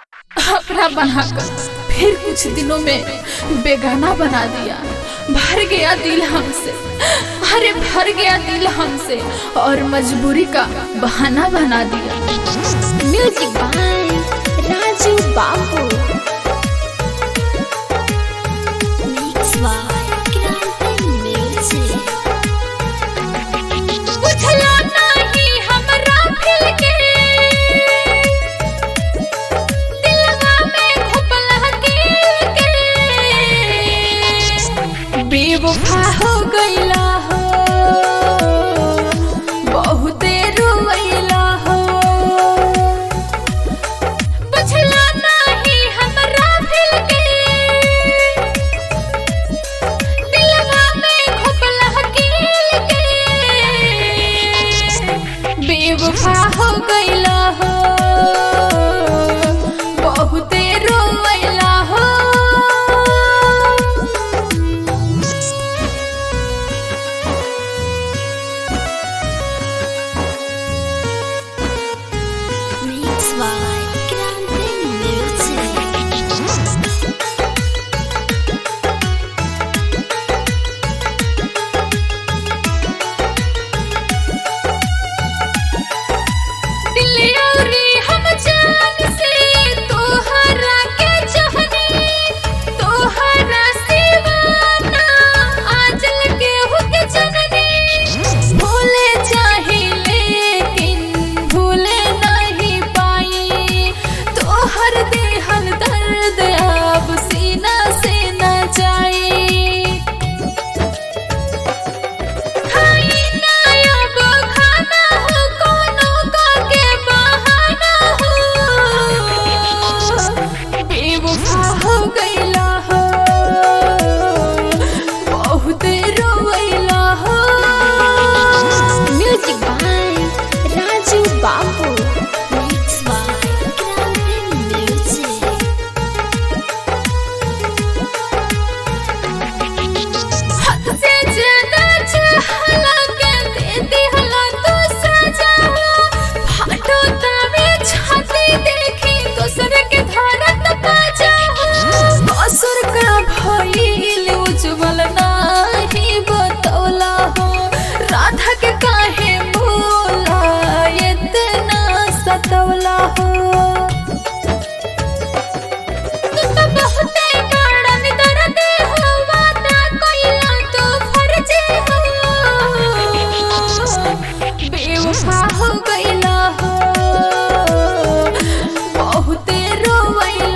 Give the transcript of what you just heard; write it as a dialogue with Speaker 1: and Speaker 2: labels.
Speaker 1: अपना बनाकर फिर कुछ दिनों में बेगाना बना दिया। भर गया दिल हमसे, अरे भर गया दिल हमसे और मजबूरी का बहाना बना दिया।
Speaker 2: म्यूजिक बाय राजू बाबू। मिक्स बाय क्रांति म्यूजिक।
Speaker 1: बुझला नहीं हमरा फिर के दिलवा में घुपला के बेवफा हो गईला हो, बहुते रोइला हो। बुझला नहीं हमरा फिर के दिलवा में घुपला के बेवफा हो गईला हो, बहुते रोइला हो।
Speaker 2: मिक्स बाय क्रांति म्यूजिक।
Speaker 1: दिलियोरी हम जान से तोहरा के चाहनी, तोहरा सिवाना आजल के हुके जननी। भूले चाहे लेकिन भूले नहीं पाई, तोहर देहल दर्द अब सीना से न जाई। खाई ना अब खाना हो कोनो का के बहाना हो, बेवफा हो गईला हो, बहुत रोइला हो।
Speaker 2: म्यूजिक बाय राजू बाबू। मिक्स बाय क्रांति म्यूजिक।
Speaker 1: हद से ज्यादा चाहला के दे दिहला तू सजा, फाटो तवे छाती देखी दोसर के धरत बाजा। असर का भइल उज्जवल नाही बतौला हो, राधा के काहे भूला इतना सतौला हो। तू तो बहुते बड़न दर्द हो, वादा कइला तो फर्जी हो, बेवफा हो गईला हो, बहुते रोइला